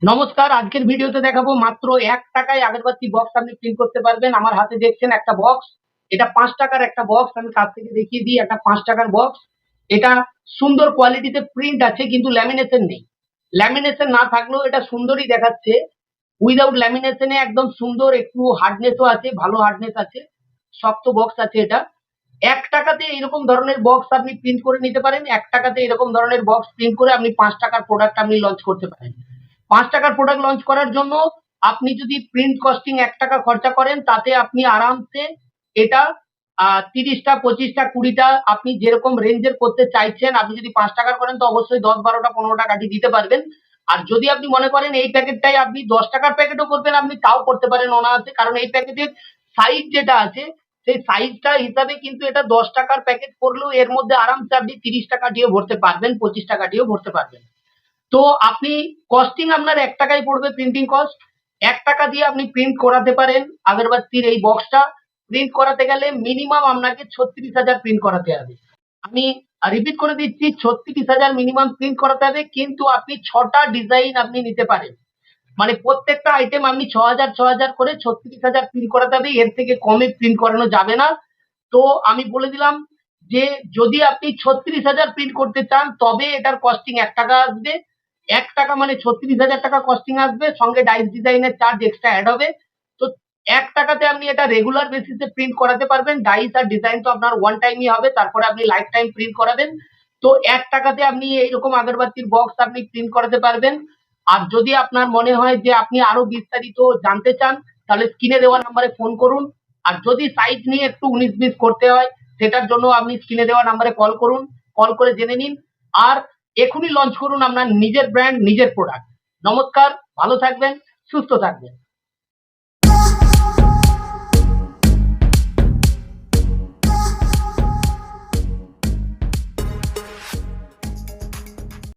নমস্কার, আজকের ভিডিওতে দেখাবো মাত্র 1 টাকায় আগরবাতি বক্স আপনি প্রিন্ট করতে পারবেন। আমার হাতে দেখছেন একটা বক্স। এটা 5 টাকার একটা বক্স। আমি কাছ থেকে দেখিয়ে দিই, একটা 5 টাকার বক্স। এটা সুন্দর কোয়ালিটিতে প্রিন্ট আছে কিন্তু ল্যামিনেশন নেই। ল্যামিনেশন না থাকলেও এটা সুন্দরই দেখাচ্ছে। উইদাউট ল্যামিনেশনে একদম সুন্দর, একটু হার্ডনেসও আছে, ভালো হার্ডনেস আছে, শক্ত বক্স আছে এটা। 1 টাকাতে এরকম ধরনের বক্স আপনি প্রিন্ট করে নিতে পারেন। 1 টাকাতে এরকম ধরনের বক্স প্রিন্ট করে আপনি 5 টাকার প্রোডাক্ট আপনি লঞ্চ করতে পারেন। 5 টাকার প্রোডাক্ট লঞ্চ করার জন্য আপনি যদি প্রিন্ট কস্টিং 1 টাকা খরচা করেন, তাতে আপনি আরামসে এটা 30টা, 25টা, 20টা আপনি যেরকম রেঞ্জের করতে চাইছেন, আপনি যদি 5 টাকার করেন তো অবশ্যই 10, 12টা, 15টা কাঠিয়ে দিতে পারবেন। আর যদি আপনি মনে করেন এই প্যাকেটটাই আপনি 10 টাকার প্যাকেটও করবেন, আপনি তাও করতে পারেন অনায়াসে। কারণ এই প্যাকেটের সাইজ যেটা আছে, সেই সাইজটা হিসাবে কিন্তু এটা 10 টাকার প্যাকেট করলেও এর মধ্যে আরামসে আপনি 30টা কাঠিয়েও ভরতে পারবেন, 25টা কাঠিয়েও ভরতে পারবেন। তো আপনি কস্টিং আপনার 1 টাকাই পড়বে, প্রিন্টিং কস্ট। 1 টাকা দিয়ে আপনি প্রিন্ট করাতে পারেন আগরবাতির এই বক্সটা। প্রিন্ট করাতে গেলে মিনিমাম আপনাকে 36,000 প্রিন্ট করাতে হবে। আমি রিপিট করে দিচ্ছি, 36,000 মিনিমাম প্রিন্ট করাতে হবে। কিন্তু আপনি 6টা ডিজাইন আপনি নিতে পারেন। মানে প্রত্যেকটা আইটেম আপনি 6,000 করে 36,000 প্রিন্ট করাতে হবে। এর থেকে কমে প্রিন্ট করানো যাবে না। তো আমি বলে দিলাম যে যদি আপনি 36,000 প্রিন্ট করতে চান, তবে এটার কস্টিং 1 টাকা আসবে। 1 টাকা মানে 36,000 টাকা কস্টিং আসবে, সঙ্গে ডাইস ডিজাইনের চার্জ এক্সট্রা অ্যাড হবে। তো 1 টাকাতে আপনি এটা রেগুলার বেসিসে প্রিন্ট করাতে পারবেন। ডাইস আর ডিজাইন তো আপনার ওয়ান টাইমই হবে, তারপরে আপনি লাইফ টাইম প্রিন্ট করাবেন। তো 1 টাকাতে আপনি এইরকম আগরবাতির বক্স আপনি প্রিন্ট করাতে পারবেন। আর যদি আপনার মনে হয় যে আপনি আরো বিস্তারিত জানতে চান, তাহলে স্ক্রিনে দেওয়া নাম্বারে ফোন করুন। আর যদি সাইজ নিয়ে একটু 19-20 করতে হয়, সেটার জন্য আপনি স্ক্রিনে দেওয়া নাম্বারে কল করুন। কল করে জেনে নিন। আর এখনই লঞ্চ করুন আপনার নিজের ব্র্যান্ড, নিজের প্রোডাক্ট। নমস্কার, ভালো থাকবেন, সুস্থ থাকবেন।